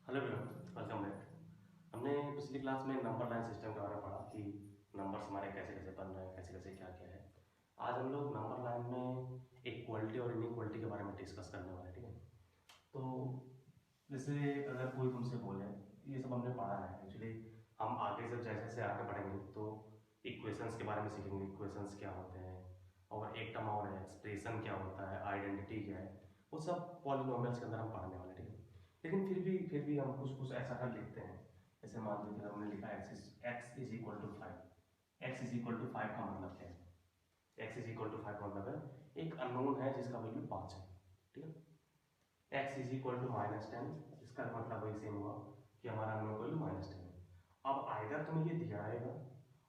Hello everyone, welcome back. हमने पिछली class में नंबर लाइन सिस्टम के बारे में पढ़ा कि नंबर्स हमारे कैसे कैसे बन रहे हैं, कैसे कैसे क्या क्या है। आज हम लोग नंबर लाइन में इक्वलिटी और इनइक्वलिटी के बारे में डिस्कस करने वाले हैं, ठीक है। तो जैसे अगर कोई तुमसे बोले, ये सब हमने पढ़ा है एक्चुअली। हम आगे जब जैसे जैसे आगे बढ़ेंगे तो इक्वेशंस के बारे में सीखेंगे, इक्वेशंस क्या होते हैं और एक टर्म और है एक्सप्रेशन क्या होता है, आइडेंटिटी क्या है, वो सब पॉलिनोमियल्स के अंदर हम पढ़ने वाले हैं, ठीक है। लेकिन फिर भी हम कुछ कुछ ऐसा कर लिखते हैं। जैसे मान लीजिए हमने लिखा x is equal to five. X is equal to five का मतलब क्या है? X is equal to five का मतलब है एक अननोन है जिसका वैल्यू 5 है, ठीक है। एक्स इज इक्वल टू -10, इसका मतलब वही सेम हुआ कि हमारा अननोन वैल्यू -10 है। अब आइदर तुम्हें ये दिया रहेगा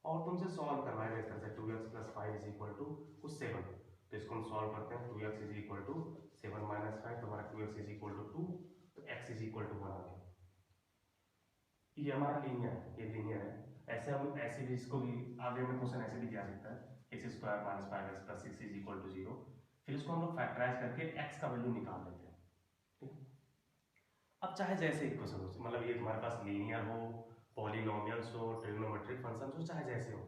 और तुमसे सॉल्व करवाएगा इस तरह से 2x plus five is equal to कुछ 7। तो इसको हम सॉल्व करते हैं, 2x is equal to 7 minus five, तो हमारा 2x इज इक्वल टू 2, तो x इज इक्वल टू 1 आ गया। ये हमारा लीनियर है, ये लीनियर है। ऐसे हम ऐसे भी इसको भी आगे में क्वेश्चन ऐसे भी दिया सकता है, x square minus five x plus six is equal to 0। फिर इसको हम लोग फैक्टराइज करके x का वैल्यू निकाल लेते हैं, ठीक है। अब चाहे जैसे इक्वेशन हो, मतलब ये तुम्हारे पास लीनियर हो, पॉलिनोमियल्स हो, ट्रिग्नोमेट्रिक फंक्शन हो, चाहे जैसे हो,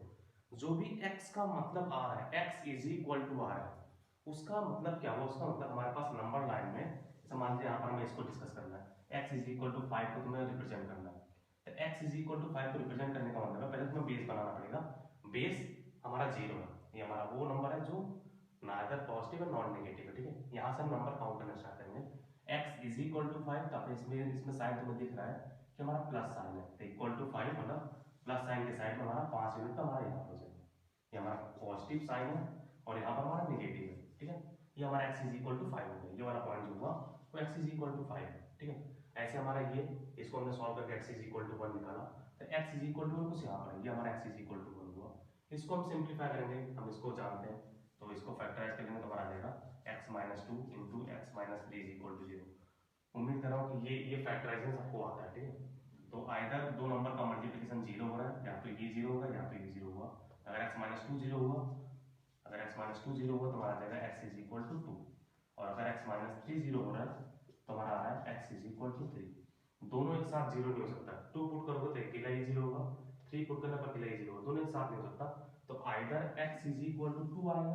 जो भी x का मतलब आ रहा है, x इज इक्वल टू आ रहा है, उसका मतलब क्या हुआ? उसका मतलब हमारे पास नंबर लाइन में, जैसे मान लीजिए यहाँ पर हमें इसको डिस्कस करना है, x is equal to five को तुम्हें रिप्रेजेंट करना है। तो x is equal to five को रिप्रेजेंट करने का मतलब है पहले तुम्हें बेस बनाना पड़ेगा। बेस हमारा 0 है, ये हमारा वो नंबर है जो नादर पॉजिटिव है नॉन नेगेटिव है, ठीक है। यहाँ से हम नंबर काउंट करना स्टार्ट करेंगे। x is equal to five, तो इसमें साइन तुम्हें दिख रहा है कि हमारा प्लस साइन है, तो इक्वल टू फाइव मतलब प्लस साइन के साइड में हमारा 5 यूनिट, तो हमारा यहाँ हो जाएगा। ये हमारा पॉजिटिव साइन है और यहाँ पर हमारा नेगेटिव है, ठीक है। ये हमारा x is equal to five हो गया, ये वाला पॉइंट जो हुआ वो x is equal to five है, ठीक है। ऐसे हमारा ये, इसको हमने सॉल्व करके x इज इक्वल टू 1 निकाला, तो x इज इक्वल टू कुछ यहाँ पर है, ये हमारा x इज इक्वल टू 1 हुआ। इसको हम सिंप्लीफाई करेंगे, हम इसको जानते हैं, तो इसको फैक्टराइज करेंगे तो हमारा आ जाएगा x minus two into x minus three is equal to 0। उम्मीद कर रहा हूँ कि ये फैक्टराइजेशन सबको आता है, ठीक है। तो आइदर दो नंबर का मल्टीप्लिकेशन 0 हो रहा है, या तो ये 0 होगा या तो ये 0 हुआ। अगर x माइनस टू 0 हुआ, अगर x माइनस टू 0 हुआ तो हमारा आ जाएगा x इज इक्वल टू 2। और अगर x माइनस थ्री 0 हो रहा है तो हमारा आ रहा है x इज इक्वल टू 3। दोनों एक साथ 0 नहीं हो सकता, 2 पुट करोगे तो अकेला ही 0 होगा, 3 पुट करने पर अकेला ही 0 होगा, दोनों एक साथ नहीं हो सकता। तो either x is equal to 2 आएगा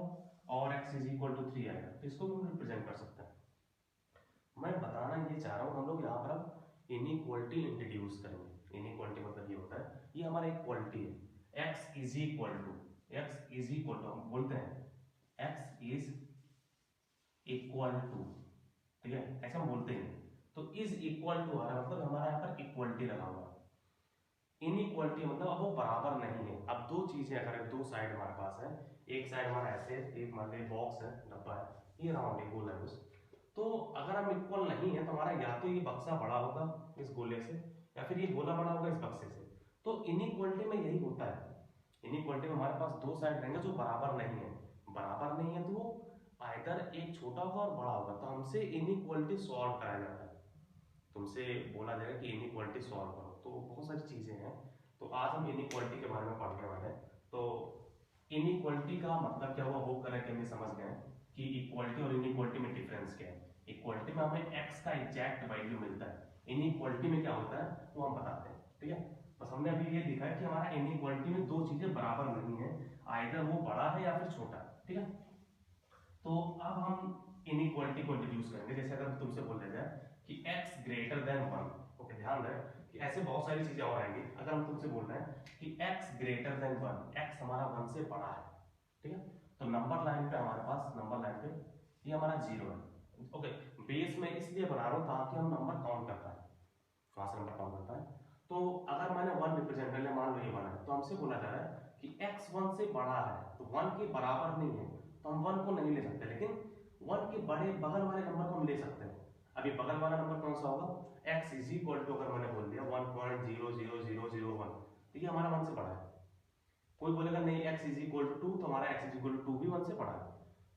और x इज इक्वल टू 3 आएगा, तो इसको भी हम रिप्रेजेंट कर सकते हैं। मैं बताना ये चाह रहा हूँ, हम लोग यहाँ पर अब इनइक्वालिटी इंट्रोड्यूस करेंगे। इनइक्वालिटी मतलब ये होता है, ये हमारा एक क्वालिटी है, x is equal to, x is equal to हम बोलते हैं x इज इक्वल टू, ठीक है, ऐसा हम बोलते हैं। तो इज इक्वल टू आ रहा है मतलब हमारा यहाँ पर इक्वलिटी लगा हुआ है। इनइक्वालिटी मतलब अब वो बराबर नहीं है। अब दो चीजें, अगर दो साइड हमारे पास है, एक साइड हमारा ऐसे, एक मान लीजिए बॉक्स है, डब्बा है, ये राउंड है, गोल है उस, तो अगर हम इक्वल नहीं है तो हमारा या तो ये बक्सा बड़ा होगा इस गोले से, या फिर ये गोला बड़ा होगा इस बक्से से। तो इनइक्वालिटी में यही होता है, इनइक्वालिटी में हमारे पास दो साइड रहेंगे जो बराबर नहीं है। बराबर नहीं है तो वो आइदर एक छोटा होगा और बड़ा होगा, तो हमसे इनइक्वालिटी सॉल्व कराया जाता है। तुमसे बोला जाएगा कि इनइक्वालिटी सॉल्व करो, तो बहुत सारी चीजें हैं। तो आज हम इनइक्वालिटी के बारे में पढ़ने वाले हैं। तो इनइक्वालिटी का मतलब क्या हुआ वो करके हमें समझ गए कि इक्वालिटी और इनइक्वालिटी में डिफरेंस क्या है। इक्वालिटी में हमें x का एग्जैक्ट वैल्यू मिलता है, इनइक्वालिटी में क्या होता है वो हम बताते हैं, ठीक है। बस हमने अभी ये देखा है कि हमारा इनइक्वालिटी में दो चीजें बराबर नहीं है, आइदर वो बड़ा है या फिर छोटा है, ठीक है। तो अब हम इनइक्वालिटी को इंट्रोड्यूस करेंगे। जैसे अगर तुमसे बोल दिया जाए कि x ग्रेटर देन 1, ओके, ध्यान रहे कि ऐसे बहुत सारी चीजें और आएंगी। अगर हम तुमसे बोल रहे हैं कि x ग्रेटर देन 1, x हमारा 1 से बड़ा है, ठीक है, तो नंबर लाइन पे हमारे पास, नंबर लाइन पे ये हमारा 0 है, ओके। बेस में इसलिए बना रहा हूं ताकि हम नंबर काउंट कर पाए, वहां से नंबर काउंट कर पाए। तो अगर मैंने 1 रिप्रेजेंट कर लिया, मान लो ये 1 है, तो हमसे बोला जा रहा है कि x 1 से बड़ा है, तो 1 के बराबर नहीं है तो हम 1 को नहीं ले सकते, लेकिन 1 के बड़े बगल वाले नंबर को हम ले सकते हैं। अभी बगल वाला नंबर कौन सा होगा? x इज इक्वल टू, अगर मैंने बोल दिया 1.00001, तो ये हमारा 1 से बड़ा है। कोई बोलेगा नहीं x इज इक्वल टू 2, तो हमारा x इज इक्वल टू 2 भी 1 से बड़ा है।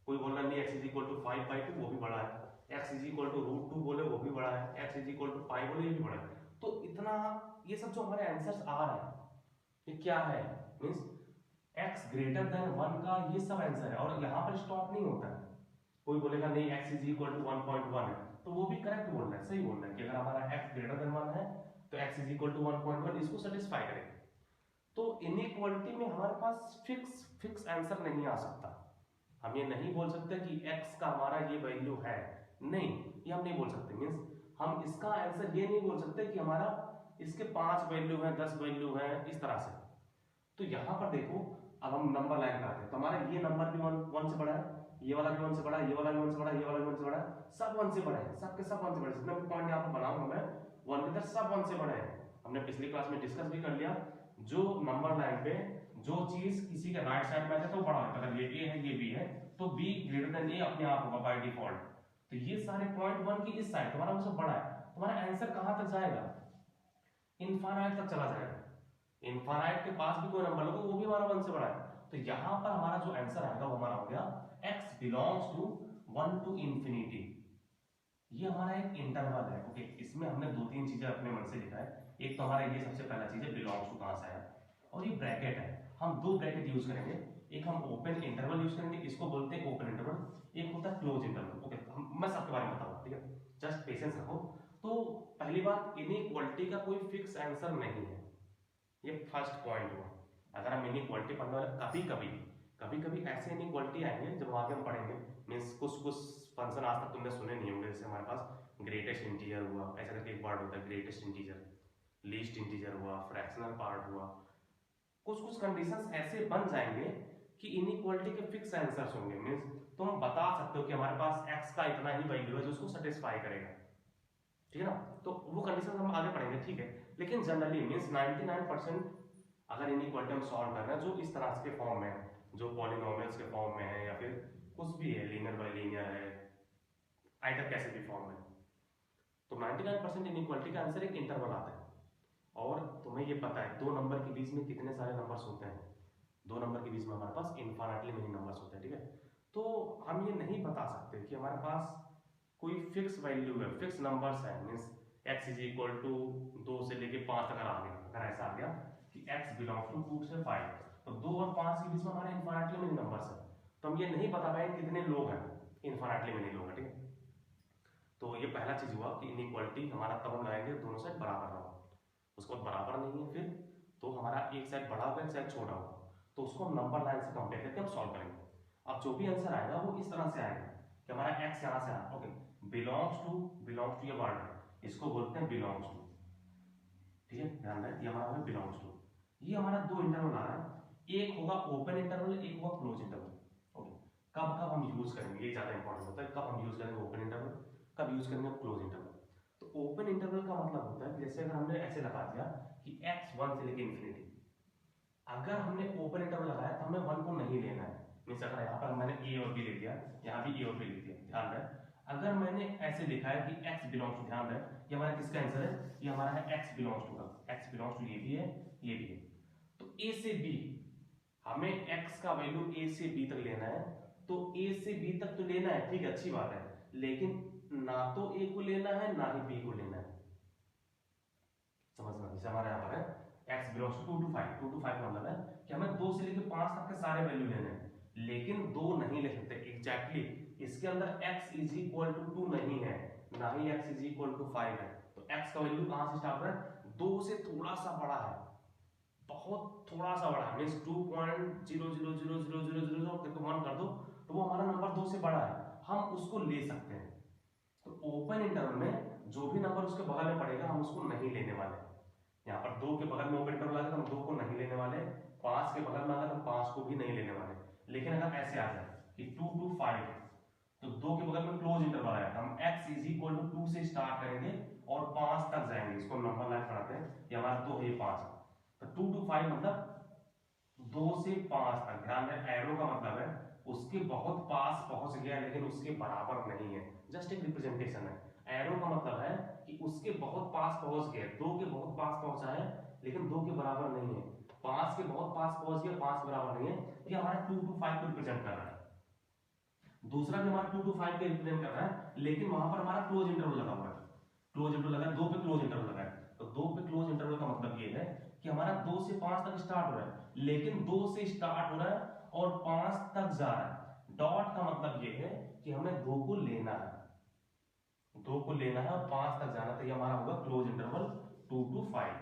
कोई बोल रहा नहीं x इज इक्वल टू 5/2, वो भी बड़ा है। x इज इक्वल टू √2 बोले वो भी बड़ा है। x इज इक्वल टू 5 बोले ये भी बड़ा है। तो इतना, ये सब जो हमारे आंसर्स आ रहे हैं ये क्या है, मींस x ग्रेटर देन 1 का ये सब आंसर है, और यहाँ पर स्टॉप नहीं होता है। कोई बोलेगा नहीं x इज इक्वल टू 1.1 है, तो वो भी करेक्ट बोल रहा है, सही बोल रहा है कि अगर हमारा x ग्रेटर देन 1 है इज इक्वल टू 1.1 इसको सेटिस्फाई करेगा। तो इनइक्वालिटी में हमारे पास फिक्स आंसर नहीं आ सकता। हम ये नहीं बोल सकते कि x का हमारा ये वैल्यू है, नहीं, ये हम नहीं बोल सकते। मीन्स हम इसका आंसर ये नहीं बोल सकते कि हमारा इसके 5 वैल्यू हैं, 10 वैल्यू हैं, इस तरह से। तो यहाँ पर देखो, अब हम नंबर लाइन कराते हैं तो हमारा ये नंबर भी 1 से बड़ा है, ये वाला भी 1 से बड़ा है, ये वाला भी 1 से बड़ा है, ये वाला भी 1 से बड़ा है, सब 1 से बड़े हैं, सबके सब 1 से बड़े। जितने भी पॉइंट यहाँ पर बनाऊंगा मैं 1 के अंदर सब 1 से बड़े हैं। हमने पिछली क्लास में डिस्कस भी कर लिया, जो नंबर लाइन पे जो चीज किसी के राइट साइड में है तो बड़ा होता है। अगर ये a है, ये b है, तो b ग्रेटर देन a अपने आप होगा बाय डिफॉल्ट। तो ये सारे पॉइंट 1 की इस साइड तुम्हारा वो सब बड़ा है, तुम्हारा आंसर कहां तक जाएगा? इनफाइनाइट तक चला जाएगा। इनफाइनाइट के पास भी कोई नंबर लो तो वो भी हमारा 1 से बड़ा है। तो यहां पर हमारा जो आंसर आएगा वो हमारा हो गया x belongs to 1 to infinity. ये हमारा एक इंटरवल है। ओके, इसमें हमने 2-3 चीजें अपने मन से लिखा है। एक तो हमारा ये सबसे पहला चीज है बिलोंग्स टू, कहां से आया, और ये ब्रैकेट है। हम 2 ब्रैकेट यूज करेंगे, एक हम ओपन इंटरवल यूज करेंगे, इसको बोलते हैं ओपन इंटरवल, एक होता है क्लोज इंटरवल। ओके, मैं सबके बारे में बताऊंगा, ठीक है, जस्ट पेशेंस रखो। तो पहली बात, इनइक्वालिटी का कोई फिक्स आंसर नहीं है, ये फर्स्ट पॉइंट हुआ। अगर हम इनइक्वालिटी पढ़ने वाले कभी कभी ऐसे इनइक्वालिटी आएंगे जब आगे हम पढ़ेंगे। मीन्स कुछ फंक्शन आज तक तुमने सुने नहीं होंगे, जैसे हमारे पास ग्रेटेस्ट इंटीजर हुआ, ऐसा करके एक वर्ड होता है ग्रेटेस्ट इंटीजर, लीस्ट इंटीजर हुआ, फ्रैक्शनल पार्ट हुआ। कुछ कंडीशंस ऐसे बन जाएंगे कि इनइक्वालिटी के फिक्स आंसर्स होंगे। मीन्स तुम बता सकते हो कि हमारे पास x का इतना ही वैल्यू है जो उसको सेटिस्फाई करेगा, ठीक है ना। तो वो कंडीशन हम आगे पढ़ेंगे, ठीक है। लेकिन जनरली मीन्स 99% अगर इनइक्वालिटी हम सॉल्व कर रहे हैं जो इस तरह के फॉर्म में है, जो पॉलिनोमियल्स के फॉर्म में है या फिर कुछ भी है, लीनियर बाय लीनियर है, आइदर कैसे भी फॉर्म में, तो 99% इनइक्वालिटी का आंसर एक इंटरवल आता है। और तुम्हें ये पता है 2 नंबर के बीच में कितने सारे नंबर्स होते हैं? 2 नंबर के बीच में हमारे पास इनफाइनाइटली मेनी नंबर्स होते हैं, ठीक है। तो हम ये नहीं बता सकते कि हमारे पास कोई फिक्स वैल्यू है, फिक्स नंबर्स है। Means x is equal to 2 से लेके 5 तक आ गया, अगर ऐसा आ गया कि x बिलोंग्स टू 2 से 5, तो 2 और 5 के बीच में हमारे इनफाइनाइटली मेनी नंबर्स है, तो हम ये नहीं बता पाएंगे कितने लोग हैं, इनफाइनाइटली मेनी लोग हैं, ठीक है। तो ये पहला चीज हुआ कि इनइक्वालिटी हमारा तब हम लाएंगे दोनों साइड बराबर ना हो। उसको बराबर नहीं है फिर तो हमारा एक साइड बड़ा होगा, एक साइड छोटा होगा, तो उसको हम नंबर लाइन से कंपेयर करके हम सॉल्व करेंगे। अब जो भी आंसर आएगा वो इस तरह से आएगा कि हमारा x यहां से आया, ओके, बिलोंग्स टू ये वर्ड है, इसको बोलते हैं बिलोंग्स टू, ठीक है, ध्यान रहे, ये हमारा बिलोंग्स टू। ये हमारा 2 इंटरवल आ रहा है, एक होगा ओपन इंटरवल, एक होगा क्लोज इंटरवल। ओके, कब कब हम यूज करेंगे ये ज्यादा इंपॉर्टेंट होता है, कब हम यूज करेंगे ओपन इंटरवल, कब यूज करेंगे क्लोज इंटरवल। तो ओपन इंटरवल का मतलब होता है जैसे अगर हमने ऐसे लगा दिया कि x 1 से लेके इंफिनिटी, अगर हमने ओपन इंटरवल लगाया तो हमें 1 को नहीं लेना है। मींस अगर यहाँ पर मैंने a और b लिख दिया, यहाँ भी a और b लिख दिया, ध्यान रहे, अगर मैंने ऐसे लिखा है कि x बिलोंग्स टू, ध्यान रहे, ये हमारा किसका आंसर है, ये हमारा है x बिलोंग्स टू का, x बिलोंग्स टू ये भी है, ये भी है। तो a से b हमें x का वैल्यू a से b तक लेना है, तो a से b तक तो लेना है, ठीक है, अच्छी बात है, लेकिन ना तो a को लेना है ना ही b को लेना है। समझना, जैसे हमारे यहाँ पर है x belongs to 2 to 5, 2 to 5 का मतलब है कि हमें 2 से लेकर 5 तक के सारे वैल्यू लेने हैं, लेकिन 2 नहीं ले सकते एग्जैक्टली। इसके अंदर x इज इक्वल टू 2 नहीं है, ना ही x इज इक्वल टू 5 है। तो x का वैल्यू कहां से स्टार्ट हो रहा है, 2 से थोड़ा सा बड़ा है, बहुत थोड़ा सा बड़ा है, मींस 2.0000000 करके 1 कर दो तो वो हमारा नंबर 2 से बड़ा है, हम उसको ले सकते हैं। तो ओपन इंटरवल में जो भी नंबर उसके बगल में पड़ेगा हम उसको नहीं लेने वाले। यहाँ पर 2 के बगल में ओपन इंटरवल आ गया तो हम 2 को नहीं लेने वाले, 5 के बगल में आ गया तो 5 को भी नहीं लेने वाले। लेकिन अगर ऐसे आ जाए कि 2 to 5, तो 2 के बगल में क्लोज इंटरवल आया, हम x इज इक्वल टू 2 से स्टार्ट करेंगे और 5 तक जाएंगे, इसको नंबर लाइन पढ़ाते हैं, ये हमारा 2 है, ये 5 है, तो 2 to 5 मतलब 2 से 5 तक। ध्यान रहे, एरो का मतलब है उसके बहुत पास पहुंच गया लेकिन उसके बराबर नहीं है, जस्ट एक रिप्रेजेंटेशन है। एरो का मतलब है कि उसके बहुत पास पहुंच गया, 2 के बहुत पास पहुंचा है लेकिन 2 के बराबर नहीं है, 5 के बहुत पास पहुंच गया, 5 के बराबर नहीं है। ये हमारा 2 to 5 को रिप्रेजेंट कर रहा है। दूसरा भी हमारा 2 to 5 के रिप्रेजेंट कर रहा है, लेकिन वहां पर हमारा क्लोज इंटरवल लगा हुआ है, क्लोज इंटरवल लगा है, 2 पे क्लोज इंटरवल लगा है। तो 2 पे क्लोज इंटरवल का मतलब ये है कि हमारा 2 से 5 तक स्टार्ट हो रहा है, लेकिन 2 से स्टार्ट हो रहा है और 5 तक जा रहा है। डॉट का मतलब ये है कि हमें 2 को लेना है, 2 को लेना है और 5 तक जाना, तो ये हमारा होगा क्लोज इंटरवल 2 to 5।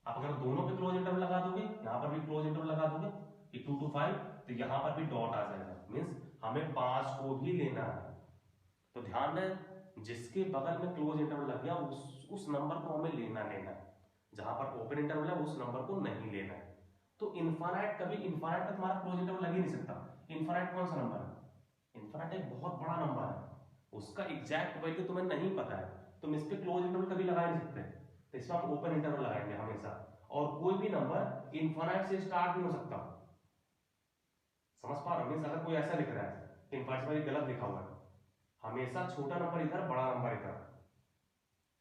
आप अगर दोनों पे क्लोज इंटरवल लगा दोगे, यहाँ पर भी क्लोज इंटरवल लगा दोगे कि 2 to 5, तो यहाँ पर भी डॉट आ जाएगा, मीन्स हमें 5 को भी लेना है। तो ध्यान रहे जिसके बगल में क्लोज इंटरवल लग गया उस नंबर को हमें लेना है, जहां पर ओपन इंटरवल है उस नंबर को नहीं लेना है। तो इनफाइनाइट कभी इनफाइनाइट तक तुम्हारा क्लोज इंटरवल लग ही नहीं सकता। इनफाइनाइट कौन सा नंबर है? इनफाइनाइट एक बहुत बड़ा नंबर है, उसका एग्जैक्ट वैल्यू तुम्हें नहीं पता है, तुम इस पे क्लोज इंटरवल कभी लगा नहीं सकते, तो इसमें हम ओपन इंटरवल लगाएंगे हमेशा। और कोई भी नंबर इनफाइनाइट से स्टार्ट नहीं हो सकता, समझ पा रहे हो? अगर कोई ऐसा लिख रहा है इनफाइनाइट में गलत लिखा हुआ है, हमेशा छोटा नंबर इधर बड़ा नंबर इधर,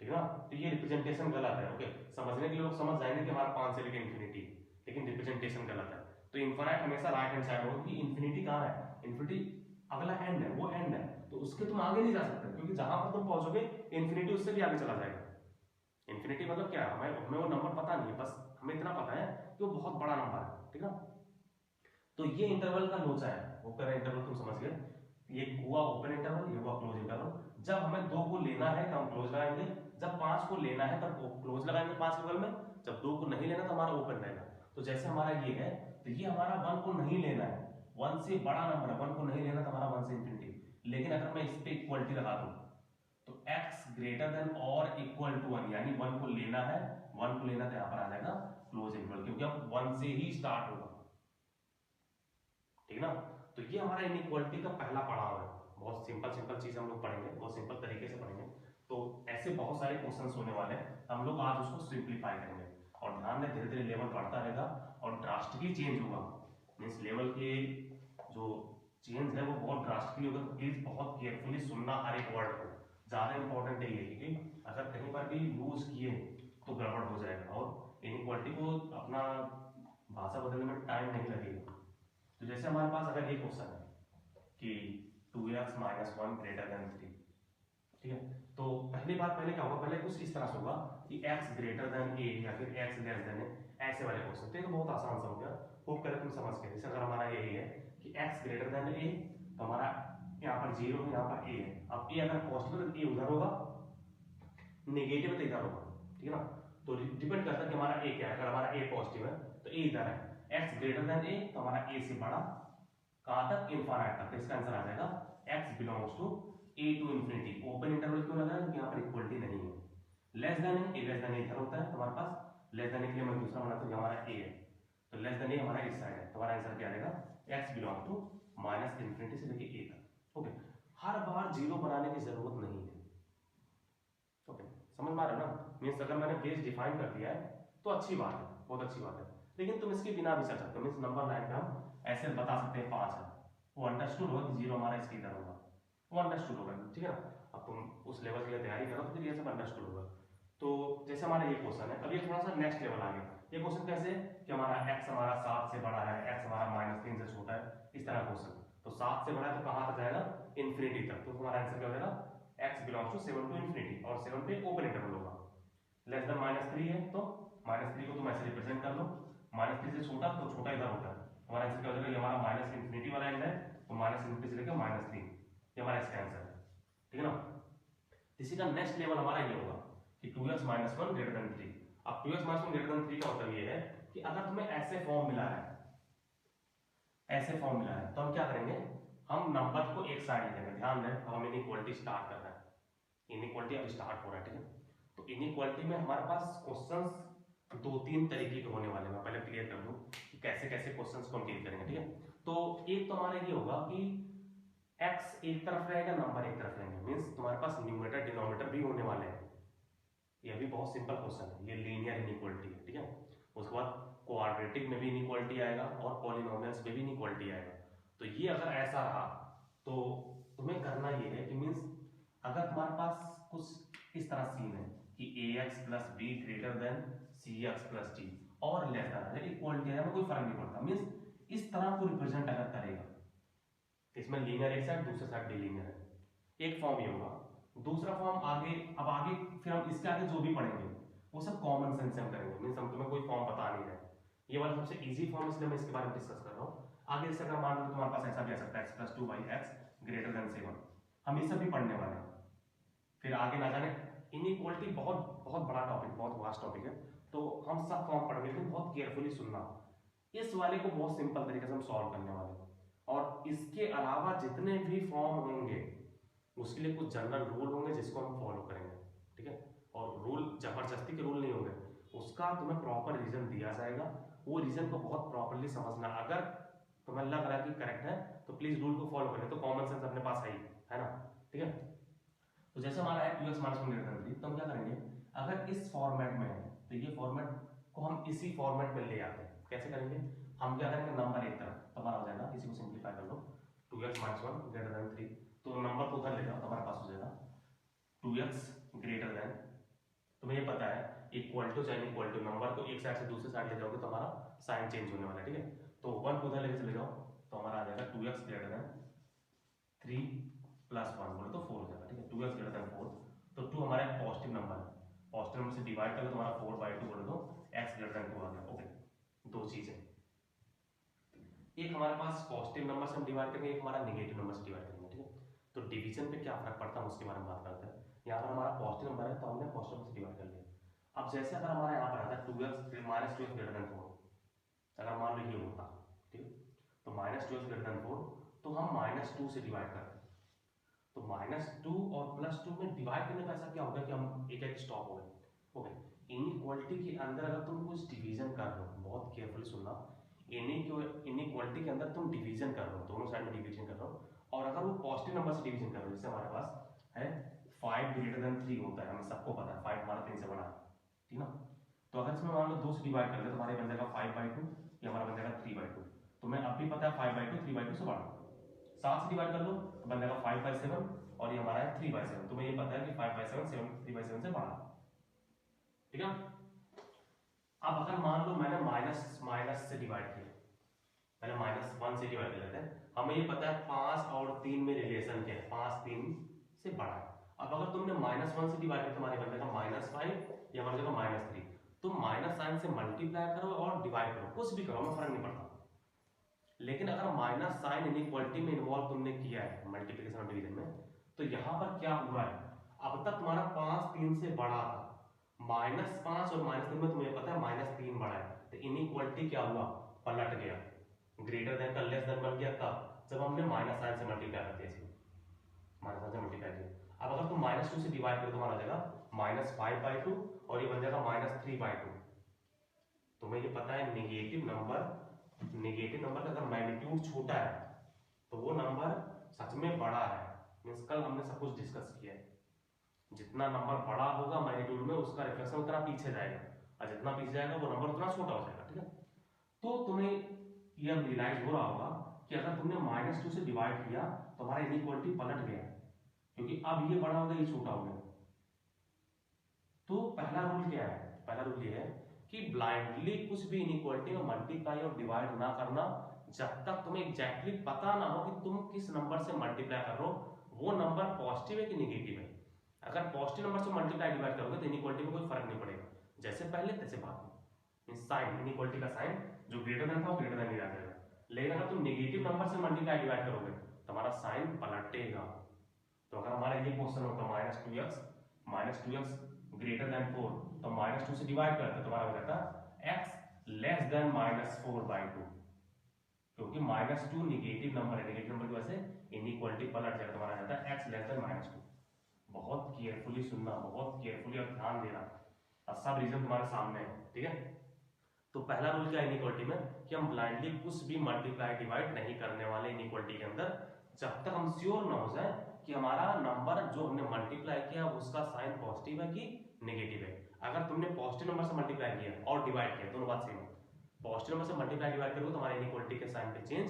ठीक है ना? तो ये रिप्रेजेंटेशन गलत है। ओके, समझने के लिए लोग समझ जाएंगे कि हमारा 5 से लेकर इंफिनिटी, लेकिन रिप्रेजेंटेशन गलत है। तो इनफाइनाइट हमेशा राइट हैंड साइड होगा, क्योंकि इंफिनिटी कहाँ है? इंफिनिटी अगला एंड है, वो एंड है, तो उसके तुम आगे नहीं जा सकते, क्योंकि जहां पर तुम पहुंचोगे इंफिनिटी उससे भी आगे चला जाएगा। इंफिनिटी मतलब क्या है? हमें वो नंबर पता नहीं है, बस हमें इतना पता है कि वो बहुत बड़ा नंबर है, ठीक है? तो ये इंटरवल का लोचा है, ओपन इंटरवल तुम समझ गए, ये हुआ ओपन इंटरवल, ये हुआ क्लोज इंटरवल। जब हमें 2 को लेना है तो हम क्लोज लगाएंगे, जब 5 को लेना है तब क्लोज लगाएंगे 5 के बगल में, जब 2 को नहीं लेना तो हमारा ओपन रहेगा। तो जैसे हमारा ये है, तो ये हमारा 1 को नहीं लेना है, 1 से बड़ा नंबर है, 1 को नहीं लेना तो हमारा 1 से इंफिनिटी। लेकिन अगर मैं इस पे इक्वलिटी लगा दूं तो x ग्रेटर देन और इक्वल टू 1, यानी 1 को लेना है, 1 को लेना तो यहाँ पर आ जाएगा क्लोज इंटरवल, क्योंकि अब 1 से ही स्टार्ट होगा, ठीक है ना? तो ये हमारा इनइक्वालिटी का पहला पड़ाव है। बहुत सिंपल चीज हम लोग पढ़ेंगे, बहुत सिंपल तरीके से पढ़ेंगे। तो ऐसे बहुत सारे क्वेश्चंस होने वाले हैं, हम लोग आज उसको सिंप्लीफाई करेंगे। और ध्यान दें धीरे धीरे लेवल बढ़ता रहेगा और ड्रास्टिकली चेंज होगा, मीन्स लेवल के जो चेंज है वो बहुत ड्रास्टिकली होगा। तो प्लीज बहुत केयरफुली सुनना हर एक वर्ड को, ज्यादा इंपॉर्टेंट है ये, क्योंकि अगर कहीं पर भी यूज किए तो गड़बड़ हो जाएगा और इनइक्वालिटी को अपना भाषा बदलने में टाइम नहीं लगेगा। तो जैसे हमारे पास अगर ये क्वेश्चन है कि 2x - 1 ग्रेटर देन 3, ठीक है? तो पहली बात पहले क्या होगा, पहले कुछ इस तरह से होगा कि x ग्रेटर देन a या फिर x लेस देन a, ऐसे वाले क्वेश्चन। तो ये तो बहुत आसान सा हो गया, होप करें तुम समझ गए। जैसे अगर हमारा यही है कि x ग्रेटर देन a, तो हमारा यहाँ पर 0 है, यहाँ पर a है। अब a अगर पॉजिटिव है तो a उधर होगा, नेगेटिव है तो इधर होगा, ठीक है ना? तो डिपेंड करता है कि हमारा a क्या है। अगर हमारा a पॉजिटिव है तो a इधर है, x ग्रेटर देन a तो हमारा a से बड़ा, कहां तक? इनफाइनाइट तक। तो इसका आंसर आ जाएगा x belongs to a to infinity. Open interval क्यों लगा है? क्योंकि यहाँ पर इक्वलिटी नहीं है। Less than a, less than a इधर होता है, हमारे पास लेस देन a के लिए मैं दूसरा बनाता हूँ, हमारा a है, तो लेस देन a हमारा इस साइड है, तो हमारा आंसर क्या आएगा? x belong to minus infinity से लेके a तक। ओके, हर बार जीरो बनाने की जरूरत नहीं है। ओके, समझ में आ रहा है ना? मीन्स अगर मैंने बेस डिफाइन कर दिया है तो अच्छी बात है, बहुत अच्छी बात है, लेकिन तुम इसके बिना भी चल सकते हो। मीन्स नंबर लाइन पे हम ऐसे बता सकते हैं 5 है, वो अंडरस्टूड होगा कि 0 हमारा इसके इधर होगा, वो अंडरस्टूड होगा, ठीक है ना? अब तुम उस लेवल के लिए तैयारी करो तो फिर ये सब अंडरस्टूड होगा। तो जैसे हमारा ये क्वेश्चन है, अब ये थोड़ा सा नेक्स्ट लेवल आ गया। ये क्वेश्चन कैसे कि हमारा x हमारा 7 से बड़ा है, x हमारा -3 से छोटा है, इस तरह क्वेश्चन। तो 7 से बड़ा है तो कहां तक जाएगा? इंफिनिटी तक। तो हमारा आंसर क्या हो जाएगा? x belongs to 7 to infinity, और 7 पे ओपन इंटरवल होगा। लेस देन -3 है तो -3 को तुम ऐसे रिप्रेजेंट कर लो, -3 से छोटा तो छोटा इधर होता है, हमारा आंसर क्या हो जाएगा? ये हमारा माइनस इंफिनिटी वाला एंड है, तो -इंफिनिटी से लेकर -3, ये हमारा इसका आंसर है, ठीक है ना? इसी का नेक्स्ट लेवल हमारा ये होगा कि 2x - 1 ग्रेटर देन 3। अब 2x - 1 ग्रेटर देन 3 का मतलब ये है कि अगर तुम्हें ऐसे फॉर्म मिला है, ऐसे फॉर्म मिला है, तो हम क्या करेंगे? हम नंबर को एक साइड लेंगे। ध्यान दें, अब हम इनइक्वालिटी स्टार्ट कर रहे हैं, इनइक्वालिटी अब स्टार्ट हो रहा है, ठीक है? तो इनइक्वालिटी में हमारे पास क्वेश्चंस 2-3 तरीके के होने वाले हैं। मैं पहले क्लियर कर दूं कि कैसे कैसे क्वेश्चंस को हम डील करेंगे, ठीक है? तो एक तो हमारा ये होगा कि x एक तरफ रहेगा, नंबर एक तरफ रहेंगे, मींस तुम्हारे पास न्यूमरेटर डिनोमिनेटर भी होने वाले हैं। ये भी बहुत सिंपल क्वेश्चन है, ये लीनियर इनइक्वालिटी है, ठीक है? उसके बाद क्वाड्रेटिक में भी इनइक्वालिटी आएगा और पॉलिनोमियल्स में भी इनइक्वालिटी आएगा। तो ये अगर ऐसा रहा तो तुम्हें करना ये है कि मींस अगर तुम्हारे पास कुछ इस तरह सीन है कि ax + b greater then cx + d और लेस देन, इक्वलिटी है, कोई फर्क नहीं पड़ता, मींस इस तरह को रिप्रेजेंट अगर करेगा, इसमें लीनियर एक साइड, दूसरे साइड भी लीनियर है, एक फॉर्म ये होगा। दूसरा फॉर्म आगे, अब आगे फिर हम इसके आगे जो भी पढ़ेंगे वो सब कॉमन सेंस से हम करेंगे, मींस हम तुम्हें कोई फॉर्म बता नहीं रहे। ये वाला सबसे इजी फॉर्म, इसलिए मैं इसके बारे में डिस्कस कर रहा हूँ। आगे जैसे अगर मान लो तुम्हारे पास ऐसा भी आ सकता है x + 2y(x) ग्रेटर देन 7, हम ये सब भी पढ़ने वाले हैं। फिर आगे ना जाने इनइक्वालिटी बहुत बहुत बड़ा टॉपिक, बहुत वास्ट टॉपिक है, तो हम सब फॉर्म पढ़ेंगे, लेकिन बहुत केयरफुली सुनना। इस वाले को बहुत सिंपल तरीके से हम सॉल्व करने वाले हैं, और इसके अलावा जितने भी फॉर्म होंगे उसके लिए कुछ जनरल रूल होंगे जिसको हम फॉलो करेंगे, ठीक है। और रूल जबरदस्ती के रूल नहीं होंगे, उसका तुम्हें प्रॉपर रीजन दिया जाएगा, वो रीजन को बहुत प्रॉपरली समझना। अगर तुम्हें लग रहा है कि करेक्ट है तो प्लीज रूल को फॉलो करें, तो कॉमन सेंस अपने पास है ना, ठीक है। तो जैसे हमारा है 2x माइनस 1 ग्रेटर देन 3, तो हम क्या करेंगे, अगर इस फॉर्मेट में है तो ये फॉर्मेट को हम इसी फॉर्मेट में ले आते हैं। कैसे करेंगे, हम क्या करेंगे, नंबर एक तरफ तो हमारा हो जाएगा, इसी को सिंप्लीफाई कर लो, 2x माइनस 1 ग्रेटर देन 3, तो नंबर को उधर ले जाओ तो हमारे पास हो जाएगा 2x ग्रेटर देन, तुम्हें ये पता है इक्वल टू चाहे इक्वल टू, नंबर को एक साइड से दूसरी साइड ले जाओगे तो हमारा साइन चेंज होने वाला है, ठीक है। तो 1 को उधर लेके चले जाओ तो हमारा आ जाएगा 2x ग्रेटर देन 3 प्लस 1 बोले तो 4 हो जाएगा, ठीक है। 2x ग्रेटर देन 4, तो 2 हमारा एक पॉजिटिव नंबर है, पॉजिटिव नंबर से डिवाइड करो तो हमारा 4/2 बोले तो x ग्रेटर देन 4 आ गया। ओके, दो चीजें, एक हमारे पास पॉजिटिव नंबर से हम डिवाइड करेंगे, एक हमारा नेगेटिव नंबर से डिवाइड करेंगे, ठीक है। तो डिवीजन पे क्या फर्क पड़ता है उसके बारे में बात करते हैं। यहाँ पर हमारा पॉजिटिव नंबर है तो हमने पॉजिटिव से डिवाइड कर लिया। अब जैसे अगर हमारा यहाँ पर आता है 2x minus 2x greater than 4, अगर मान लो ये होता, ठीक है, तो माइनस 2x ग्रेटर देन 4, तो हम -2 से डिवाइड करते हैं, तो -2 और +2 में डिवाइड करने का ऐसा क्या होगा कि हम एक एक स्टॉप हो गए। ओके, इनइक्वालिटी के अंदर अगर तुम कुछ डिवीजन कर रहे हो, बहुत केयरफुली सुनना, इनइक्वालिटी के अंदर तुम डिवीजन कर रहे हो, दोनों साइड में डिवीजन कर रहे हो, और अगर वो पॉजिटिव नंबर से डिवीजन कर रहे हो, जैसे हमारे पास है 5 ग्रेटर देन 3 होता है, हमें सबको पता है 5 हमारा 3 से बड़ा है, ठीक ना। तो अगर इसमें मान लो 2 से डिवाइड कर ले तो हमारे बन जाएगा 5/2, ये हमारा बन जाएगा 3/2। तो मैं अब भी पता है 5/2 3/2 से बड़ा, 7 से डिवाइड कर लो तो बन जाएगा 5/7, और ये हमारा है 3/7, तुम्हें ये पता है कि 5/7 3/7 से बड़ा, ठीक है। अब अगर मान लो मैंने माइनस से डिवाइड किया, पहले -1 से डिवाइड कर लेते हैं, हमें ये पता है 5 और 3 में रिलेशन क्या है, 5 3 से बड़ा है। अब अगर तुमने -1 से डिवाइड किया तो हमारे बन जाएगा -5, या बन जाएगा -3, तुम माइनस साइन से मल्टीप्लाई करो और डिवाइड करो, कुछ भी करो, हमें फर्क नहीं पड़ता। लेकिन अगर माइनस साइन इनइक्वालिटी में इन्वॉल्व तुमने किया है मल्टीप्लिकेशन और डिवीजन में, तो यहाँ पर क्या हुआ है, अब तक तुम्हारा 5 3 से बड़ा था, -5 और -3 में तुम्हें पता है -3 बड़ा है, तो इनइक्वालिटी क्या हुआ, पलट गया, ग्रेटर देन का लेस देन बन गया तब जब हमने माइनस साइन से मल्टीप्लाई कर दिया, माइनस साइन से मल्टीप्लाई किया। अब अगर तुम -2 से डिवाइड करो तो हमारा जाएगा -5/2, और ये बन जाएगा -3/2। तुम्हें ये पता है नेगेटिव नंबर का अगर मैग्नीट्यूड छोटा है तो वो नंबर सच में बड़ा है, मींस कल हमने सब कुछ डिस्कस किया है, जितना नंबर बड़ा होगा मैग्नीट्यूड में उसका रिफ्लेक्शन उतना पीछे जाएगा, और जितना पीछे जाएगा वो नंबर उतना छोटा हो जाएगा, ठीक है। तो तुम्हें ये रियलाइज हो रहा होगा कि अगर तुमने -2 से डिवाइड किया तो हमारा इनइक्वालिटी पलट गया, क्योंकि अब ये बड़ा हो गया, ये छोटा हो गया। तो पहला रूल क्या है, पहला रूल ये है कि ब्लाइंडली कुछ भी इनइक्वालिटी में मल्टीप्लाई और डिवाइड ना करना जब तक तुम्हें एग्जैक्टली पता ना हो कि तुम किस नंबर से मल्टीप्लाई कर रहे हो, वो नंबर पॉजिटिव है कि नेगेटिव है। अगर पॉजिटिव नंबर से मल्टीप्लाई डिवाइड करोगे तो इनइक्वालिटी में कोई फर्क नहीं पड़ेगा, जैसे पहले तैसे बाद में, साइन इनइक्वालिटी का साइन जो ग्रेटर देन था वो ग्रेटर देन ही रहेगा। लेकिन अगर तुम नेगेटिव नंबर से मल्टीप्लाई डिवाइड करोगे तो हमारा साइन पलटेगा। तो अगर हमारा ये क्वेश्चन होता -2x ग्रेटर देन 4, तो -2 से डिवाइड करते तो हमारा हो जाता x लेस देन -4/2, क्योंकि -2 नेगेटिव नंबर है, नेगेटिव नंबर की वजह से इनइक्वालिटी पलट जाएगा, हमारा जाता है x लेस देन -2। बहुत केयरफुली सुनना, बहुत केयरफुली और ध्यान देना, और सब रीजन तुम्हारे सामने है, ठीक है। तो पहला रूल क्या है इनइक्वालिटी में, कि हम ब्लाइंडली कुछ भी मल्टीप्लाई डिवाइड नहीं करने वाले इनइक्वालिटी के अंदर, जब तक हम श्योर ना हो जाए कि हमारा नंबर जो हमने मल्टीप्लाई किया उसका साइन पॉजिटिव है कि नेगेटिव है। अगर तुमने पॉजिटिव नंबर से मल्टीप्लाई किया और डिवाइड किया, दोनों बात सेम है, पॉजिटिव नंबर से मल्टीप्लाई डिवाइड करोगे तो हमारे इनइक्वालिटी के साइन पे चेंज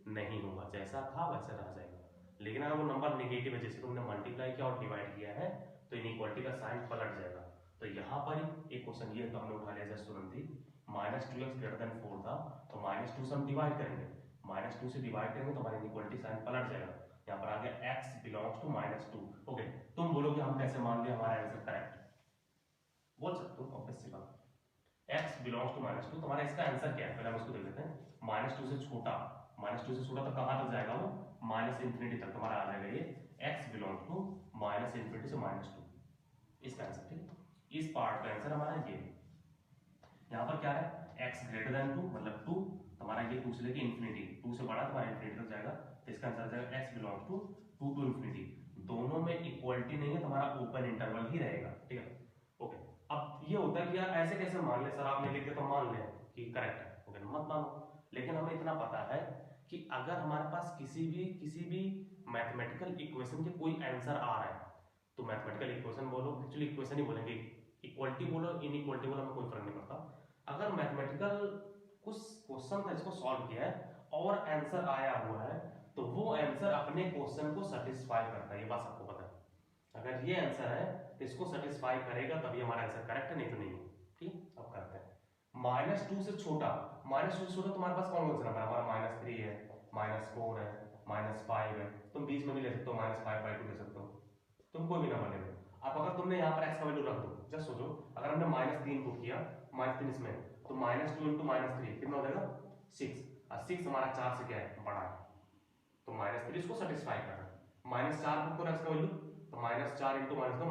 नहीं होगा, जैसा था वैसे रह जाएगा। लेकिन अगर वो नंबर नेगेटिव है, जैसे तुमने मल्टीप्लाई किया और डिवाइड किया है, तो इनइक्वालिटी का साइन पलट जाएगा। तो यहाँ पर एक क्वेश्चन ये तो हमने उठा लिया जस्ट तुरंत ही, -2x ग्रेटर देन 4 था, तो -2 से हम डिवाइड करेंगे, -2 से डिवाइड करेंगे तो हमारी इनइक्वालिटी साइन पलट जाएगा, यहाँ पर आ गया x बिलोंग्स टू -2। ओके, तुम बोलोगे हम कैसे मान लिया हमारा आंसर करेक्ट, बोल सकते हो ऑब्वियस सी बात, x बिलोंग्स टू -2, तुम्हारा इसका आंसर क्या है पहले हम इसको देख लेते हैं। -2 से छोटा, -2 से छोटा तो कहां तक जाएगा वो, -∞ तक, तुम्हारा आ जाएगा ये x बिलोंग्स टू -∞ से -2, इसका आंसर, ठीक है। इस पार्ट का आंसर हमारा ये है। यहाँ पर क्या है, x ग्रेटर देन 2 मतलब 2, तुम्हारा ये 2 से लेके इन्फिनिटी, 2 से बड़ा तुम्हारा इन्फिनिटी तक जाएगा, तो इसका आंसर जाएगा x belongs to 2 to infinity. दोनों में इक्वलिटी नहीं है, तुम्हारा ओपन इंटरवल ही रहेगा, ठीक है। ओके, अब ये होता है कि यार ऐसे कैसे मान ले सर, आपने लिख दिया तो मान ले कि करेक्ट है, ओके मत मानो। लेकिन हमें इतना पता है कि अगर हमारे पास किसी भी मैथमेटिकल इक्वेशन के कोई आंसर आ रहा है, तो मैथमेटिकल इक्वेशन बोलो, एक्चुअली इक्वेशन ही बोलेंगे, इक्वलिटी बोलो इनइक्वलिटी बोलो, हमें कोई फर्क नहीं पड़ता। अगर मैथमेटिकल कुछ क्वेश्चन था इसको सॉल्व किया है और आंसर आया हुआ है, तो वो आंसर अपने क्वेश्चन को सेटिस्फाई करता है, ये बात सबको पता है। अगर ये आंसर है तो इसको सेटिस्फाई करेगा तभी हमारा आंसर करेक्ट है, नहीं तो नहीं है। ठीक, अब करते हैं। -2 से छोटा, -2 से छोटा तुम्हारे पास कौन कौन सा नंबर है, हमारा -3 है, -4 है, -5 है, तुम बीच में भी ले सकते हो, -5/2 ले सकते हो, तुम कोई भी नंबर ले लो। अब अगर तुमने यहाँ पर x का वैल्यू रख दो, जस्ट सोचो अगर हमने -3 पुट किया, -3 इसमें, तो -2 × -3 कितना हो जाएगा 6, और 6 हमारा 4 से क्या है, बड़ा है, तो -3 इसको सेटिस्फाई कर रहा है। -4 पुट करो x का वैल्यू, तो -4 × -2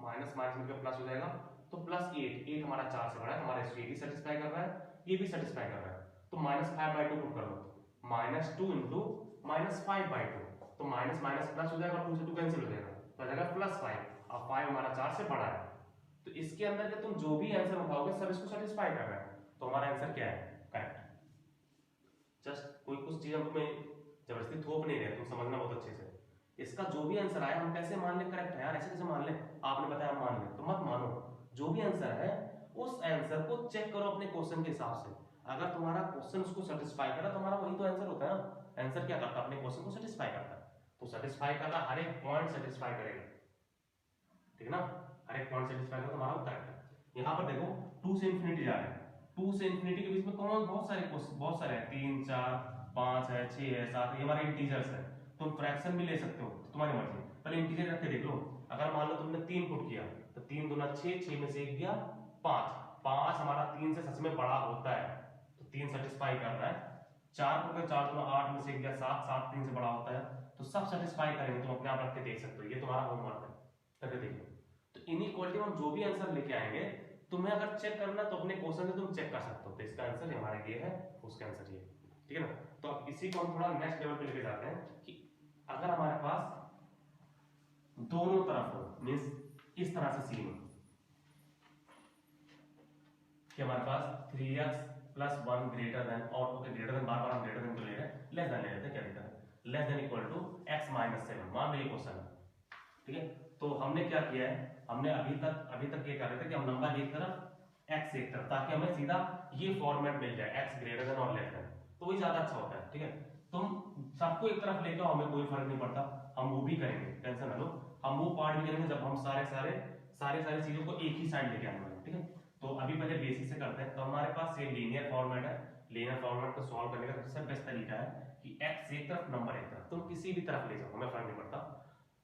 माइनस माइनस मिलकर प्लस हो जाएगा, तो +8, 8 हमारा 4 से बड़ा है, हमारा ये भी सेटिस्फाई कर रहा है, ये भी सेटिस्फाई कर रहा है, तो -5/2 पुट कर लो, -2 × -5/2, तो माइनस माइनस प्लस हो जाएगा, 2 से 2 कैंसिल हो जाएगा, तो आ जाएगा +5, और 5 हमारा 4 से बड़ा है, तो इसके अंदर के तुम जो भी आंसर उठाओगे सब इसको सेटिस्फाई कर रहा है, तो हमारा आंसर क्या है, करेक्ट। जस्ट कोई कुछ चीज हमें जबरदस्ती थोप नहीं रहे, तुम समझना बहुत अच्छे से। इसका जो भी आंसर आया हम कैसे मान ले करेक्ट है यार, ऐसे कैसे मान ले, आपने बताया मान ले, तो मत मानो, जो भी आंसर है उस आंसर को चेक करो अपने क्वेश्चन के हिसाब से। अगर तुम्हारा क्वेश्चन उसको सेटिस्फाई कर रहा, तुम्हारा वही तो आंसर होता है ना। आंसर क्या करता है, अपने क्वेश्चन को सेटिस्फाई करता है, तो सेटिस्फाई कर रहा, हर एक पॉइंट सेटिस्फाई करेगा, ठीक है ना, हर एक पॉइंट सेटिस्फाई करेगा, तुम्हारा करेक्ट है। यहाँ पर देखो 2 से इन्फिनिटी जा रहे हैं, 2 से इन्फिनिटी के बीच में कौन बहुत सारे हैं, 3 4 5 है, 6 है, 7 है, ये हमारे इंटीजर्स है, तुम फ्रैक्शन भी ले सकते हो, तो तुम्हारी मर्जी। पहले इंटीजर रख के देख लो, अगर मान लो तुमने 3 पुट किया, तो 3 दूना 6, 6 में से 1 गया 5, 5 हमारा 3 से सच में बड़ा होता है, तो 3 सेटिस्फाई कर रहा है। 4 पुट 4 दूना 8 में से 1 गया 7, 7 3 से बड़ा होता है, तो सब सेटिस्फाई करेंगे, तुम अपने आप रख के देख सकते हो, ये तुम्हारा होमवर्क है, करके देखो। तो इनइक्वालिटी में हम जो भी आंसर लेके आएंगे, तुम्हें अगर चेक करना तो अपने क्वेश्चन से तुम चेक कर सकते हो, तो इसका आंसर हमारा ये है, उसका आंसर ये, ठीक है ना। तो अब इसी को हम थोड़ा नेक्स्ट लेवल पे लेके जाते हैं कि अगर हमारे पास दोनों तरफ हो, मींस इस तरह से सीन हो कि हमारे पास 3x + 1 ग्रेटर देन, और ओके ग्रेटर देन, बार बार हम ग्रेटर देन क्यों ले रहे हैं, लेस देन ले लेते हैं, क्या दिक्कत है, less than equal to x - 7, मान लो ये क्वेश्चन है, ठीक है। तो हमने क्या किया है, हमने अभी तक ये कर रहे थे कि हम नंबर एक तरफ x एक तरफ, ताकि हमें सीधा ये फॉर्मेट मिल जाए, x ग्रेटर देन और लेस देन, तो वही ज्यादा अच्छा होता है, ठीक है। तुम सबको एक तरफ लेके आओ, हमें कोई फर्क नहीं पड़ता, हम वो भी करेंगे, टेंशन ना लो, हम वो पार्ट भी करेंगे जब हम सारे चीजों को एक ही साइड लेके आने वाले, ठीक है। तो अभी पहले बेसिक से करते हैं। तो हमारे पास ये लीनियर फॉर्मेट है, लीनियर फॉर्मेट को सॉल्व करने का सबसे बेस्ट तरीका है कि x एक तरफ नंबर एक तरफ, तुम किसी भी तरफ ले जाओ, हमें फर्क नहीं पड़ता।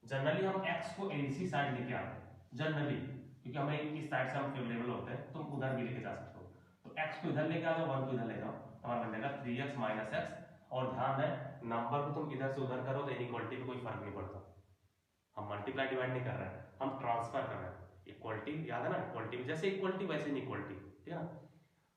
जनरली हम x को इसी साइड लेके आते हैं जनरली, क्योंकि हमें इस साइड से हम फेवरेबल होते हैं, तुम उधर भी लेके जा सकते हो, तो x को इधर लेके आ जाओ, 1 को इधर ले जाओ, हमारा बन जाएगा 3x - x, और ध्यान है नंबर को तुम इधर से उधर करो तो इनइक्वालिटी पे कोई फर्क नहीं पड़ता, हम मल्टीप्लाई डिवाइड नहीं कर रहे हैं, हम ट्रांसफर कर रहे हैं। इक्वालिटी याद है ना, इक्वालिटी जैसे इक्वालिटी वैसे इनइक्वालिटी, ठीक है ना।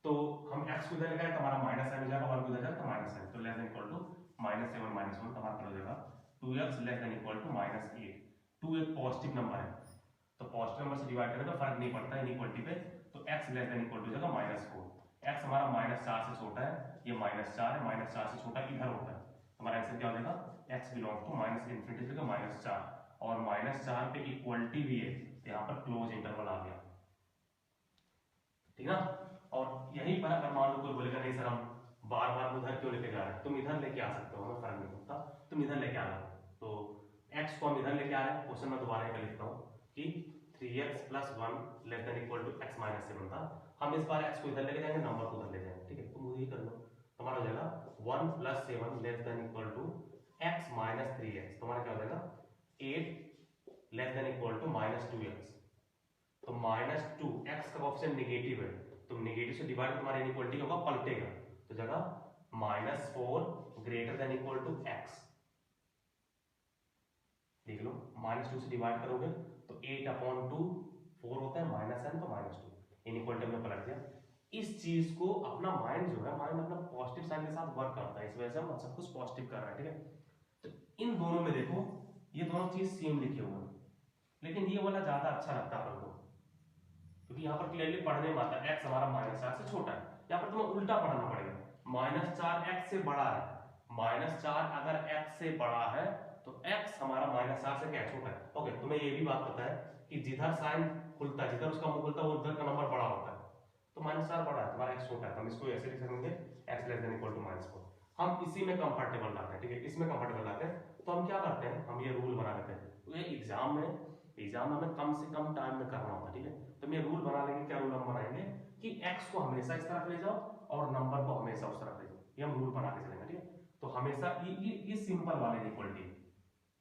तो हम x को इधर लगाए तो हमारा -7 हो जाएगा, 1 को इधर जाएगा तो -7, तो लेस देन इक्वल टू -7 - 1, तो हमारा हो जाएगा 2x less than equal to -8। 2 एक पॉजिटिव नंबर है, तो पॉजिटिव नंबर से डिवाइड करें तो फर्क नहीं पड़ता इनइक्वालिटी पे, तो x less than equal to हो जाएगा -4। x हमारा -4 से छोटा है, ये -4 है, -4 से छोटा इधर होता है, हमारा आंसर क्या हो जाएगा, x बिलोंग्स टू -∞ से -4, और -4 पे इक्वलिटी भी है, तो यहाँ पर क्लोज इंटरवल आ गया, ठीक है ना। और यहीं पर अगर मान लो कोई बोलेगा नहीं सर हम बार बार उधर क्यों लेके जा रहे हैं, तुम इधर लेके आ सकते हो, हमें फर्क नहीं पड़ता, तुम इधर लेके आना, तो x को हम इधर लेके आ रहे हैं, क्वेश्चन में दोबारा एक लिखता हूँ कि 3x + 1 less than equal to x - 7 था, हम इस बार x को इधर लेके जाएंगे, नंबर को उधर ले जाएंगे, ठीक है, तुम वही कर लो, तुम्हारा हो जाएगा 1 + 7 less than equal to x - 3x, तुम्हारा क्या हो जाएगा 8 less than equal to -2x, तो -2, x का ऑप्शन नेगेटिव है, तो नेगेटिव से डिवाइड तुम्हारी इनइक्वालिटी होगा, पलटेगा, तो जगह -4 greater than equal to x, देख लो -2 से डिवाइड करोगे तो 8/2 4 होता है -n तो -2, इनइक्वालिटी में पलट दिया। इस चीज को अपना माइंड जो है, माइंड अपना पॉजिटिव साइन के साथ वर्क करता है, इस वजह से हम सब कुछ पॉजिटिव कर रहे हैं, ठीक है। तो इन दोनों में देखो ये दोनों चीज सेम लिखे हुए हैं, लेकिन ये वाला ज्यादा अच्छा लगता है अपन को, क्योंकि यहाँ पर क्लियरली पढ़ने में आता है x हमारा -4 से छोटा है। यहाँ पर तुम्हें उल्टा पढ़ना पड़ेगा, -4 x से बड़ा है, -4 अगर x से बड़ा है तो x हमारा -4 से क्या छोटा है। ओके, तुम्हें ये भी बात पता है कि जिधर साइन खुलता है, जिधर उसका मुंह खुलता है वो उधर का नंबर बड़ा होता है, तो -4 बड़ा है, तुम्हारा x छोटा है, तो हम इसको ऐसे लिख सकेंगे x < -4। हम इसी में कंफर्टेबल रहते हैं, ठीक है, इसमें कंफर्टेबल रहते हैं, तो हम क्या करते हैं, हम ये रूल बना लेते हैं। तो ये एग्जाम में हमें कम से कम टाइम में करना होता है, ठीक है। तो हम ये रूल बना लेंगे, क्या रूल हम बनाएंगे कि x को हमेशा इस तरफ ले जाओ और नंबर को हमेशा उस तरफ ले जाओ, ये हम रूल बना के चलेंगे, ठीक है। तो हमेशा ये सिंपल वाले इक्वलिटी है,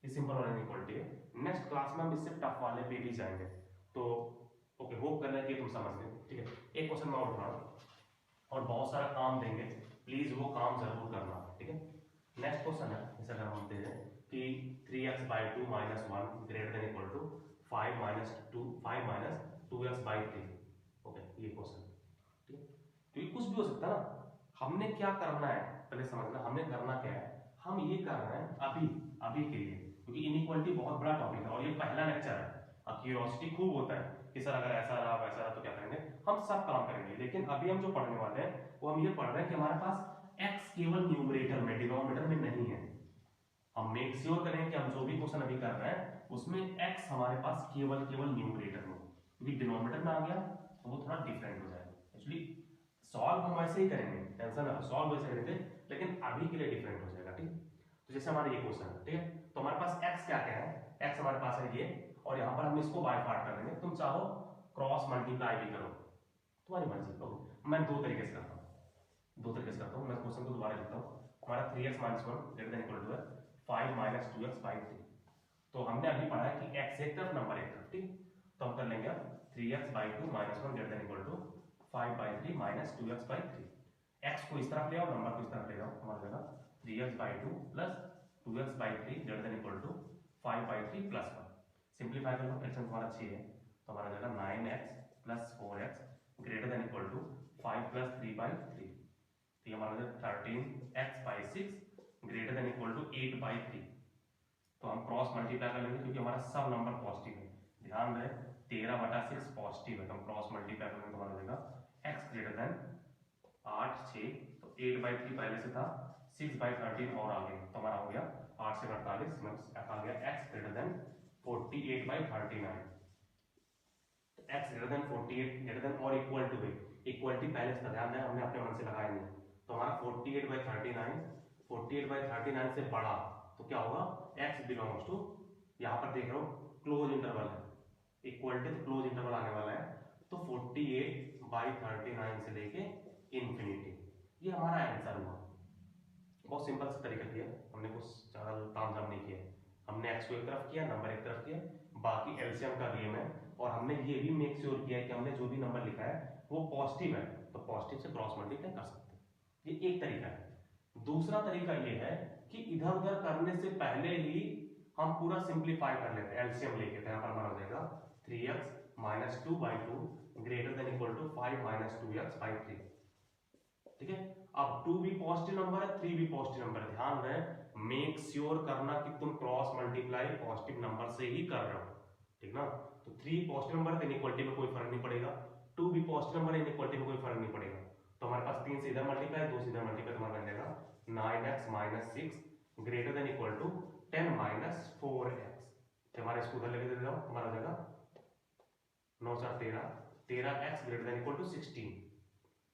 ये सिंपल वाले इक्वलिटी है। नेक्स्ट क्लास में हम इससे टफ वाले पे भी जाएंगे, तो ओके, होप कर रहे हैं कि तुम समझ गए, ठीक है। एक क्वेश्चन मैं और उठा रहा हूँ और बहुत सारा काम देंगे, प्लीज वो काम जरूर करना, ठीक है। नेक्स्ट क्वेश्चन है, जैसे अगर हम दे दें कि 3x/2 - 1 > 5 - 2x/3, ओके, ये क्वेश्चन, ठीक है। तो ये कुछ भी हो सकता है ना, हमने क्या करना है पहले समझना, हमने करना क्या है, हम ये कर रहे हैं अभी के लिए, क्योंकि इनइक्वालिटी बहुत बड़ा टॉपिक है और ये पहला लेक्चर है। अब क्यूरियोसिटी खूब होता है कि सर अगर ऐसा रहा वैसा रहा तो क्या करेंगे, हम सब काम करेंगे, लेकिन अभी हम जो पढ़ने वाले हैं वो हम ये पढ़ रहे हैं कि हमारे पास x केवल न्यूमरेटर में, डिनोमिनेटर में नहीं है। हम मेक श्योर करें कि हम जो भी क्वेश्चन अभी कर रहे हैं उसमें x हमारे पास केवल न्यूमरेटर में, क्योंकि डिनोमिनेटर में आ गया तो वो थोड़ा डिफरेंट हो जाएगा। एक्चुअली सॉल्व हम वैसे ही करेंगे, टेंशन ना, सॉल्व वैसे करेंगे, लेकिन अभी के लिए डिफरेंट हो जाएगा, ठीक। तो जैसे हमारा ये क्वेश्चन है, ठीक है, तो हमारे पास x क्या क्या है, x हमारे पास है ये, और यहाँ पर हम इसको बाय पार्ट कर देंगे, तुम चाहो क्रॉस मल्टीप्लाई भी करो, तुम्हारी मर्जी। ओके, मैं दो तरीके से करता हूँ, मैं क्वेश्चन को दोबारा लिखता हूँ। हमारा 3x - 1 > 5 - 2x/3, तो हमने अभी पढ़ा है कि x एक तरफ नंबर एक तरफ, ठीक। तो हम कर लेंगे 3x/2 - 1 > 5/3 - 2x/3। x को इस तरफ ले आओ, नंबर को इस तरफ ले जाओ, हमारा जगह 3x/2 + 2x/3 > 5/3 + 1। सिंप्लीफाई कर लो, x हमारा 6 है, तो हमारा जगह 9x + 4x > 5 + 3/3, तो हमारा 13x/6 > 8/3। तो हम क्रॉस मल्टीप्लाई कर लेंगे, क्योंकि हमारा सब नंबर पॉजिटिव है, ध्यान रहे 13/6 पॉजिटिव है, तो हम क्रॉस मल्टीप्लाई करेंगे तो हमारा देगा x > 8 6, तो 8/3 पहले से था, 6/13 और आ गया, तो हमारा हो गया 8 से 48 में आ गया x > 48/39। तो x > 48 और इक्वल टू है, इक्वलिटी पहले से, ध्यान दें हमने अपने मन से लगाया नहीं, तो हमारा 48/39 से बड़ा, तो क्या होगा, x बिलोंग्स टू, यहाँ पर देख रहे हो क्लोज इंटरवल है, इक्वलिटी तो क्लोज इंटरवल आने वाला है, तो 48/39 से लेके इंफिनिटी, ये हमारा आंसर हुआ। बहुत सिंपल सा तरीका किया, हमने कुछ ज्यादा तामझाम नहीं किया, हमने x को एक तरफ किया, नंबर एक तरफ किया, बाकी एलसीएम का गेम है, और हमने ये भी मेक श्योर किया कि हमने जो भी नंबर लिखा है वो पॉजिटिव है, तो पॉजिटिव से क्रॉस मल्टीप्लाई कर सकते हैं, ये एक तरीका है। दूसरा तरीका ये है कि इधर उधर करने से पहले ही हम पूरा सिंप्लीफाई कर लेते हैं, एलसीएम लेके, तो यहाँ पर हमारा हो जाएगा 3x - 2/2 > 5 - 2x/3, ठीक है। अब 2 भी पॉजिटिव नंबर है, 3 भी पॉजिटिव नंबर है, ध्यान रहे मेक श्योर करना कि तुम क्रॉस मल्टीप्लाई पॉजिटिव नंबर से ही कर रहे हो, ठीक ना। तो 3 पॉजिटिव नंबर है, इनइक्वालिटी में कोई फर्क नहीं पड़ेगा, 2 भी पॉजिटिव नंबर है, इनइक्वालिटी में कोई फर्क नहीं पड़ेगा, तो हमारे पास 3 से इधर मल्टीप्लाई, 2 से इधर मल्टीप्लाई, तो हमारा बन जाएगा 9x - 6 > 10 - 4x, तो हमारे इसको उधर लेके दे दो, हमारा हो जाएगा 9 4 13, 13x > 16,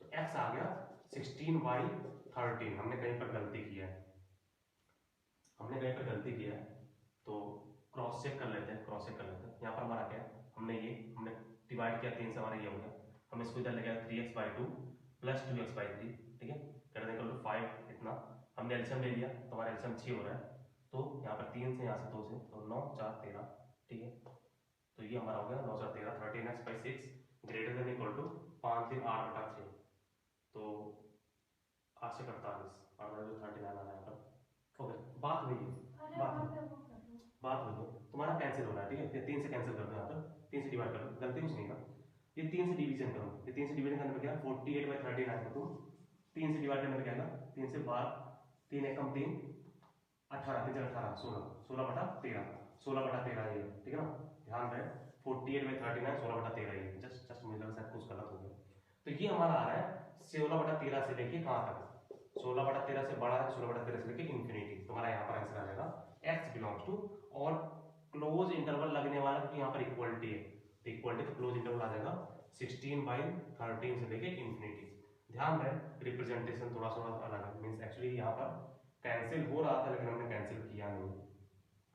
तो x आ गया 16/13। हमने कहीं पर गलती किया है, तो क्रॉस चेक कर लेते हैं, यहाँ पर हमारा क्या है, हमने डिवाइड किया 3 से, हमारा ये हो गया, हम इसको इधर ले गया 3x/2 + 2x/3, ठीक है, > 5, इतना हमने एलसीएम ले लिया, तो हमारा एलसीएम 6 हो रहा है, तो यहाँ पर 3 से, यहाँ से 2 से, तो 9 4 13, ठीक है, तो ये हमारा हो गया 9 4 13, 13x/6 > 5 3 8/6, तो 8 से 48, 39 आ रहा है, ओके, बात हुई है, बात हुई है, तुम्हारा कैंसिल हो रहा है, ठीक है, 3 से कैंसिल कर दो, यहाँ पर 3 से डिवाइड करो, गलती कुछ नहीं का, ये 3 से डिवीजन करो, ये 3 से डिवीजन करने में क्या है 48/39 को तुम 3 से डिवाइड करने में क्या आएगा 3 से 12, 3 एकम 3, 18, 3 18, 16, 16/13, 16/13 ये, ठीक है ना, ध्यान रहे 48/39 16/13 ये, जस्ट मुझे लगा शायद कुछ गलत हो गया। तो ये हमारा आ रहा है 16/13 से लेके कहाँ तक, 16/13 से बड़ा है, 16/13 से लेके इन्फिनिटी। तुम्हारा यहाँ पर आंसर आ जाएगा x बिलोंग्स टू, और क्लोज इंटरवल लगने वाला क्योंकि यहाँ पर इक्वलिटी है, तो इक्वलिटी तो क्लोज इंटरवल आ जाएगा 16/13 से लेके इन्फिनिटी। ध्यान रहे रिप्रेजेंटेशन थोड़ा सा अलग है, मीन्स एक्चुअली यहाँ पर कैंसिल हो रहा था लेकिन हमने कैंसिल किया नहीं,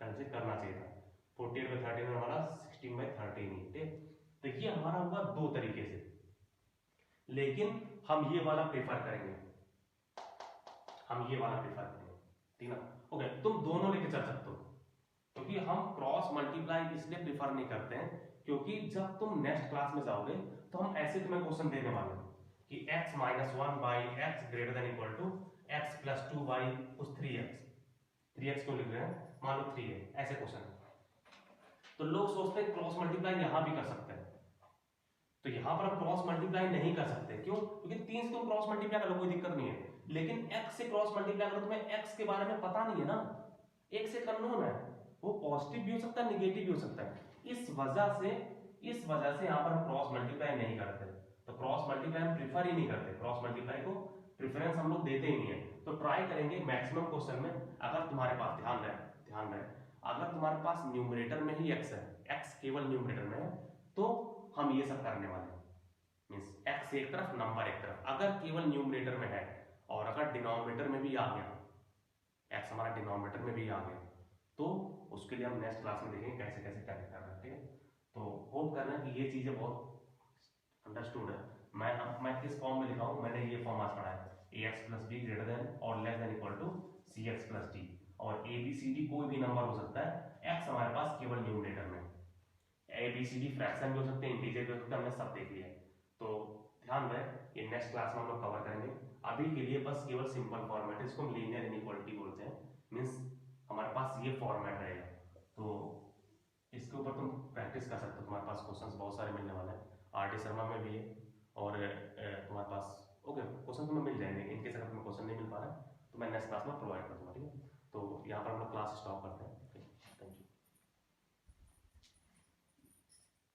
कैंसिल करना चाहिए था। 48/13 हमारा 16/13 ही, ठीक। तो ये हमारा हुआ दो तरीके से, लेकिन हम ये वाला प्रेफर करेंगे, हम ये वाला प्रेफर करेंगे, ठीक ना। ओके, तुम दोनों लेके चल सकते हो, क्योंकि हम क्रॉस मल्टीप्लाई इसलिए प्रेफर नहीं करते हैं क्योंकि जब तुम नेक्स्ट क्लास में जाओगे तो हम ऐसे तुम्हें क्वेश्चन देने वाले हैं कि x - 1/x greater than equal to x + 2 कुछ 3x क्यों लिख रहे हैं, मान लो 3 है, ऐसे क्वेश्चन है। तो लोग सोचते हैं क्रॉस मल्टीप्लाई यहां भी कर सकते हैं, तो यहां पर हम क्रॉस मल्टीप्लाई नहीं कर सकते, क्यों, क्योंकि 3 से तुम क्रॉस मल्टीप्लाई कर लो कोई दिक्कत नहीं है, लेकिन x से क्रॉस मल्टीप्लाई करो तुम्हें x के बारे में पता नहीं है ना, एक से अननोन है, वो पॉजिटिव भी हो सकता है नेगेटिव भी हो सकता है, इस वजह से यहाँ पर हम क्रॉस मल्टीप्लाई नहीं करते। तो क्रॉस मल्टीप्लाई हम प्रीफर ही नहीं करते, क्रॉस मल्टीप्लाई को प्रेफरेंस हम लोग देते ही नहीं है। तो ट्राई करेंगे मैक्सिमम क्वेश्चन में, अगर तुम्हारे पास ध्यान रहे अगर तुम्हारे पास न्यूमरेटर में ही x है, x केवल न्यूमरेटर में है, तो हम ये सब करने वाले हैं, मींस x एक तरफ नंबर एक तरफ। अगर केवल न्यूमरेटर में है और अगर डिनोमिनेटर में भी आ गया, x हमारा डिनोमिनेटर में भी आ गया, तो उसके लिए हम नेक्स्ट क्लास में देखेंगे कैसे कैसे क्या करना है, ठीक है। तो होप कर रहे हैं कि ये चीजें बहुत अंडरस्टूड है। मैं किस फॉर्म में लिखा हूं, मैंने ये फॉर्म आज पढ़ा है, ax + b ग्रेटर देन और less than equal to cx + d, और a b c d कोई भी नंबर हो सकता है, x हमारे पास केवल न्यूमरेटर में, a b c d fraction भी हो सकते हैं, इंटीजर भी हो सकते हैं, हमने सब देख लिया है। तो ध्यान रहे ये नेक्स्ट क्लास में हम लोग कवर करेंगे। अभी के लिए बस केवल सिंपल फॉर्मेट है, इसको हम लीनियर इनइक्वालिटी बोलते हैं, मींस हमारे पास ये फॉर्मेट रहेगा, तो इसके ऊपर तुम प्रैक्टिस कर सकते हो, तुम्हारे पास क्वेश्चंस बहुत सारे मिलने वाले हैं, RD शर्मा में भी है, और तुम्हारे पास ओके क्वेश्चन तुम्हें मिल जाएंगे, इनकेस अगर तुम्हें क्वेश्चन नहीं मिल पा रहा है तो मैं नेक्स्ट क्लास में प्रोवाइड कर दूंगा, ठीक है। तो यहाँ पर हम लोग क्लास स्टॉप करते हैं।